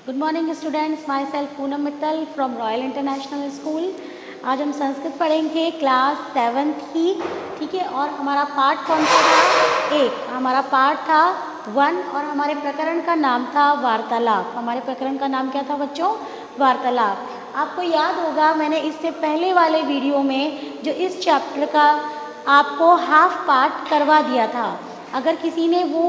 Good morning students, my self Poonam Mittal from royal international school. आज हम संस्कृत पढ़ेंगे क्लास 7th की, ठीक है। और हमारा पाठ कौन सा था? एक। हमारा पाठ था 1 और हमारे प्रकरण का नाम था वार्तालाप। हमारे प्रकरण का नाम क्या था बच्चों? वार्तालाप। आपको याद होगा मैंने इससे पहले वाले वीडियो में जो इस चैप्टर का आपको हाफ पार्ट करवा दिया था। अगर किसी ने वो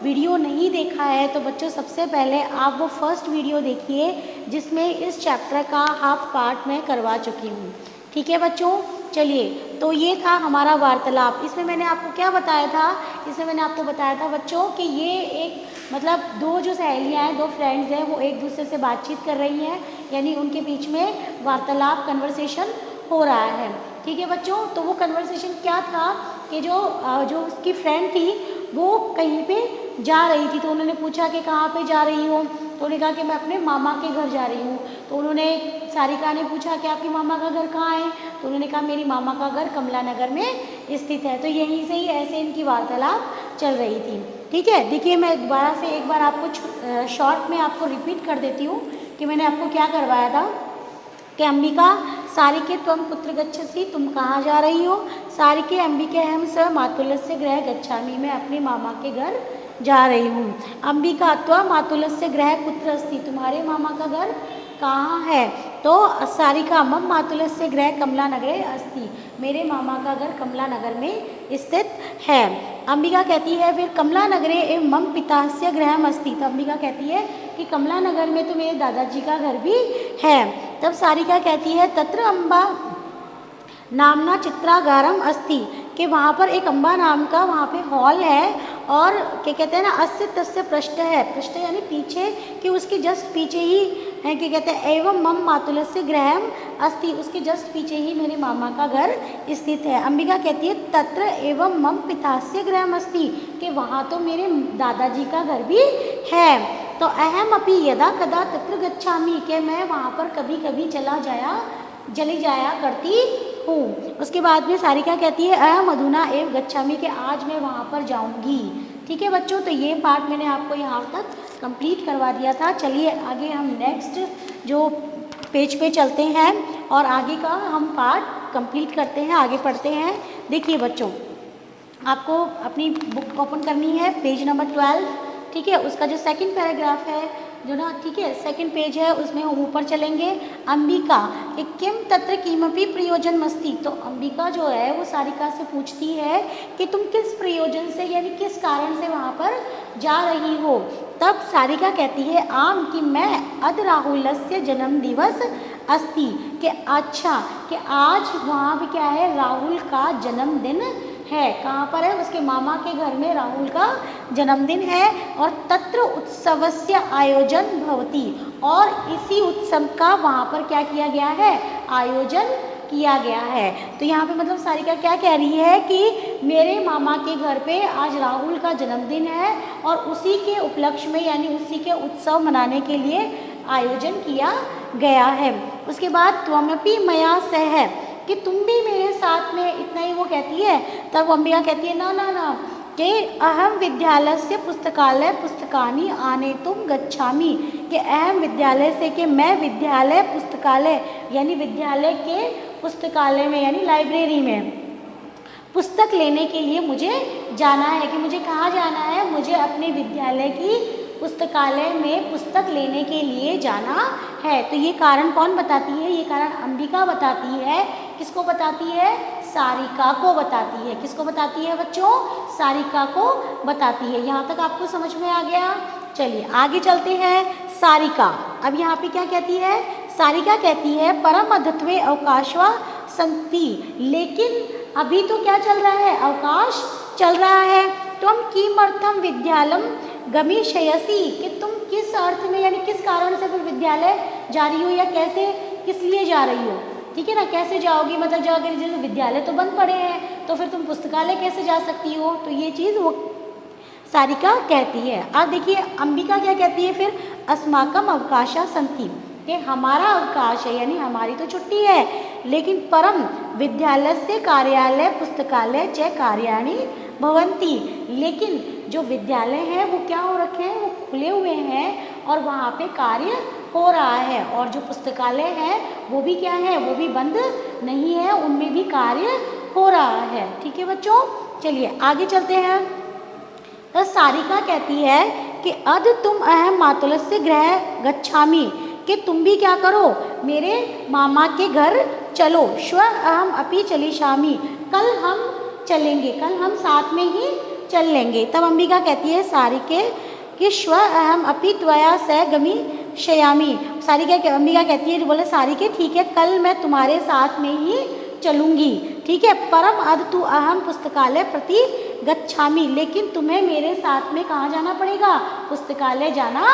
वीडियो नहीं देखा है तो बच्चों सबसे पहले आप वो फर्स्ट वीडियो देखिए जिसमें इस चैप्टर का हाफ पार्ट मैं करवा चुकी हूँ, ठीक है बच्चों। चलिए, तो ये था हमारा वार्तालाप। इसमें मैंने आपको क्या बताया था? इसमें मैंने आपको बताया था बच्चों कि ये एक मतलब दो जो सहेलियाँ हैं, दो फ्रेंड्स हैं, वो एक दूसरे से बातचीत कर रही हैं, यानी उनके बीच में वार्तालाप कन्वर्सेशन हो रहा है, ठीक है बच्चों। तो वो कन्वर्सेशन क्या था कि जो उसकी फ्रेंड थी वो कहीं पे जा रही थी, तो उन्होंने पूछा कि कहाँ पे जा रही हो? तो उन्होंने कहा कि मैं अपने मामा के घर जा रही हूँ। तो उन्होंने सारिका ने पूछा कि आपकी मामा का घर कहाँ है? तो उन्होंने कहा मेरी मामा का घर कमला नगर में स्थित है। तो यहीं से ही ऐसे इनकी वार्तालाप चल रही थी, ठीक है। देखिए, मैं दोबारा से एक बार आपको शॉर्ट में आपको रिपीट कर देती हूँ कि मैंने आपको क्या करवाया था कि अंबिका सारिके त्वं कुत्र गच्छसि, तुम कहाँ जा रही हो? सारिके अंबिके अहम स मातुलस्य गृह गच्छामि, मैं अपने मामा के घर जा रही हूँ। अंबिका त्वं मातुलस्य गृह कुत्र अस्ति, तुम्हारे मामा का घर कहाँ है? तो सारिका मम मातुलस्य गृह कमला नगरे अस्ति, मेरे मामा का घर कमला नगर में स्थित है। अंबिका कहती है फिर कमला नगरे एवं मम पितास्य गृहम अस्ति, तो अंबिका कहती है कि कमला नगर में तो मेरे दादाजी का घर भी है। तब सारिका कहती है तत्र अम्बा नामना चित्रागारम अस्ति, कि वहाँ पर एक अम्बा नाम का वहाँ पे हॉल है, और क्या कहते हैं ना, अस्य तस्य पृष्ठ है, पृष्ठ यानी पीछे, कि उसके जस्ट पीछे ही है, क्या कहते हैं, एवं मम मातुलस्य गृहम अस्ति, उसके जस्ट पीछे ही मेरे मामा का घर स्थित है। अंबिका कहती है तत्र एवं मम पितास्य गृहम अस्ति, कि वहाँ तो मेरे दादाजी का घर भी है। तो अहम अपि यदा कदा तत्र गच्छामि, कि मैं वहाँ पर कभी कभी चली जाया करती हूँ। उसके बाद में सारिका कहती है अहम अधुना एव गच्छामि, कि आज मैं वहाँ पर जाऊँगी, ठीक है बच्चों। तो ये पार्ट मैंने आपको यहाँ तक कंप्लीट करवा दिया था। चलिए आगे हम नेक्स्ट जो पेज पे चलते हैं और आगे का हम पार्ट कंप्लीट करते हैं, आगे पढ़ते हैं। देखिए बच्चों, आपको अपनी बुक ओपन करनी है, पेज नंबर 12, ठीक है। उसका जो सेकंड पैराग्राफ है जो ना, ठीक है, सेकंड पेज है, उसमें हम ऊपर चलेंगे। अंबिका किम तत्र किमपि प्रयोजन मस्ति, तो अंबिका जो है वो सारिका से पूछती है कि तुम किस प्रयोजन से यानी किस कारण से वहाँ पर जा रही हो। तब सारिका कहती है आम कि मैं अद राहुलस्य जन्म दिवस अस्ति, कि अच्छा कि आज वहाँ पे क्या है, राहुल का जन्मदिन है। कहाँ पर है? उसके मामा के घर में राहुल का जन्मदिन है। और तत्र उत्सवस्य आयोजन भवति, और इसी उत्सव का वहाँ पर क्या किया गया है? आयोजन किया गया है। तो यहाँ पे मतलब सारिका क्या कह रही है कि मेरे मामा के घर पे आज राहुल का जन्मदिन है और उसी के उपलक्ष्य में यानी उसी के उत्सव मनाने के लिए आयोजन किया गया है। उसके बाद त्वमपि मया सह, कि तुम भी मेरे साथ में, इतना ही वो कहती है। तब अंबिका कहती है ना ना ना, कि अहम विद्यालय से पुस्तकालय पुस्तकानि आने तुम गच्छामि, कि अहम विद्यालय से, कि मैं विद्यालय पुस्तकालय यानी विद्यालय के पुस्तकालय में यानी लाइब्रेरी में पुस्तक लेने के लिए मुझे जाना है। कि मुझे कहाँ जाना है? मुझे अपने विद्यालय की पुस्तकालय में पुस्तक लेने के लिए जाना है। तो ये कारण कौन बताती है? ये कारण अंबिका बताती है। किसको बताती है? सारिका को बताती है। किसको बताती है बच्चों? सारिका को बताती है। यहाँ तक आपको समझ में आ गया? चलिए आगे चलते हैं। सारिका अब यहाँ पे क्या कहती है? सारिका कहती है परम अधत्वे अवकाशवा संति, लेकिन अभी तो क्या चल रहा है? अवकाश चल रहा है। त्वं किमर्थम विद्यालयम गमिष्यसि, कि तुम किस अर्थ में यानी किस कारण से फिर विद्यालय जा रही हो, या कैसे किस लिए जा रही हो, ठीक है ना। कैसे जाओगी? मतलब जाओगे, जैसे विद्यालय तो बंद पड़े हैं तो फिर तुम पुस्तकालय कैसे जा सकती हो? तो ये चीज़ वो सारिका कहती है। अब देखिए अंबिका क्या कहती है फिर? अस्माकम अवकाशा संति, कि हमारा अवकाश है यानी हमारी तो छुट्टी है, लेकिन परम विद्यालय से कार्यालय पुस्तकालय च कार्याणि भवन्ति, लेकिन जो विद्यालय हैं वो क्या हो रखे हैं? वो खुले हुए हैं और वहाँ पे कार्य हो रहा है। और जो पुस्तकालय है वो भी क्या है, वो भी बंद नहीं है, उनमें भी कार्य हो रहा है। ठीक है बच्चों, चलिए आगे चलते हैं। तो सारिका कहती है कि अद तुम अहम मातुलस्य गृह गच्छामि, कि तुम भी क्या करो, मेरे मामा के घर चलो। श्व अहम अपि चलिष्यामि, कल हम चलेंगे, कल हम साथ में ही चल लेंगे। तब अंबिका कहती है सारिके कि श्व अहम अपि त्वया सह गमिष्यामि। अंबिका कहती है, बोले सारिके ठीक है, कल मैं तुम्हारे साथ में ही चलूँगी। ठीक है, परम अद तु अहम पुस्तकालय प्रति गच्छामि, लेकिन तुम्हें मेरे साथ में कहाँ जाना पड़ेगा, पुस्तकालय जाना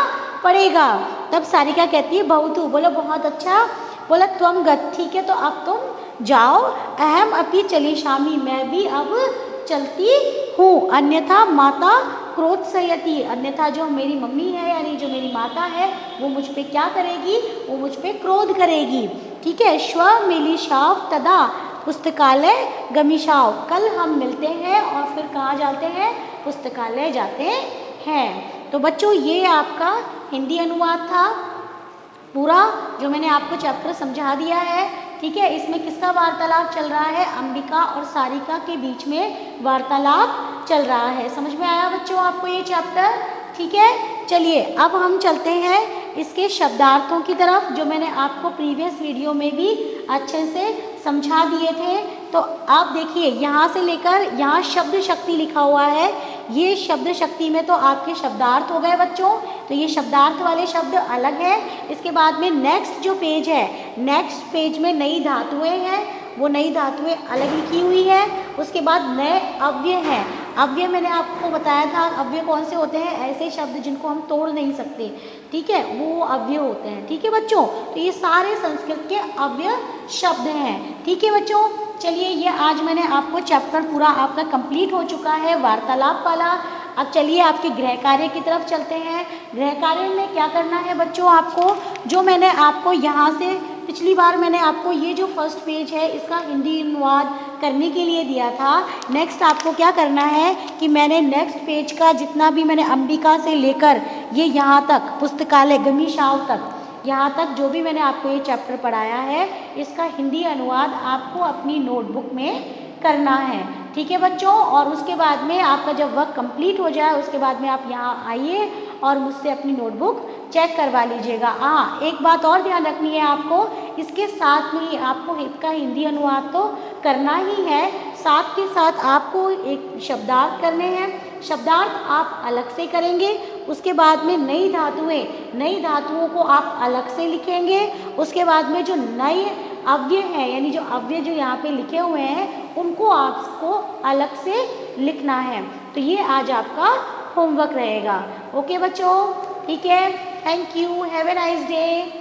पड़ेगा। तब सारिका कहती है बहुतु, बोलो बहुत अच्छा। बोला त्वम गच्छ, ठीक है तो अब तुम जाओ। अहम अपि चलिष्यामि, मैं भी अब चलती हूँ। अन्यथा माता क्रोधयति, अन्यथा जो मेरी मम्मी है यानी जो मेरी माता है वो मुझ पे क्या करेगी, वो मुझ पे क्रोध करेगी। ठीक है, श्व मिलिष्याव तदा पुस्तकालय गमिष्याव, कल हम मिलते हैं और फिर कहाँ जाते हैं, पुस्तकालय जाते हैं। तो बच्चों ये आपका हिंदी अनुवाद था पूरा, जो मैंने आपको चैप्टर समझा दिया है। ठीक है, इसमें किसका वार्तालाप चल रहा है, अंबिका और सारिका के बीच में वार्तालाप चल रहा है। समझ में आया बच्चों आपको ये चैप्टर? ठीक है, चलिए अब हम चलते हैं इसके शब्दार्थों की तरफ, जो मैंने आपको प्रीवियस वीडियो में भी अच्छे से समझा दिए थे। तो आप देखिए यहाँ से लेकर यहाँ शब्द शक्ति लिखा हुआ है, ये शब्द शक्ति में तो आपके शब्दार्थ हो गए बच्चों। तो ये शब्दार्थ वाले शब्द अलग है। इसके बाद में नेक्स्ट जो पेज है, नेक्स्ट पेज में नई धातुएं हैं, वो नई धातुएं अलग लिखी हुई है। उसके बाद नए अव्यय हैं। अव्यय मैंने आपको बताया था, अव्यय कौन से होते हैं, ऐसे शब्द जिनको हम तोड़ नहीं सकते। ठीक है, वो अव्यय होते हैं। ठीक है बच्चों, तो ये सारे संस्कृत के अव्यय शब्द हैं। ठीक है बच्चों, चलिए ये आज मैंने आपको चैप्टर पूरा आपका कंप्लीट हो चुका है वार्तालाप वाला। अब चलिए आपके गृह कार्य की तरफ चलते हैं। गृह कार्य में क्या करना है बच्चों आपको, जो मैंने आपको यहाँ से पिछली बार मैंने आपको ये जो फर्स्ट पेज है इसका हिंदी अनुवाद करने के लिए दिया था। नेक्स्ट आपको क्या करना है कि मैंने नेक्स्ट पेज का जितना भी मैंने अंबिका से लेकर ये यहाँ तक पुस्तकालय गमिष्याव तक, यहाँ तक जो भी मैंने आपको ये चैप्टर पढ़ाया है, इसका हिंदी अनुवाद आपको अपनी नोटबुक में करना है। ठीक है बच्चों, और उसके बाद में आपका जब वर्क कंप्लीट हो जाए उसके बाद में आप यहाँ आइए और मुझसे अपनी नोटबुक चेक करवा लीजिएगा। हाँ, एक बात और ध्यान रखनी है आपको, इसके साथ में ही आपको इसका हिंदी अनुवाद तो करना ही है, साथ के साथ आपको एक शब्दार्थ करने हैं। शब्दार्थ आप अलग से करेंगे। उसके बाद में नई धातुओं को आप अलग से लिखेंगे। उसके बाद में जो नए अव्यय हैं, यानी जो अव्यय जो यहाँ पे लिखे हुए हैं, उनको आपको अलग से लिखना है। तो ये आज आपका होमवर्क रहेगा। ओके बच्चों, ठीक है, thank you, have a nice day.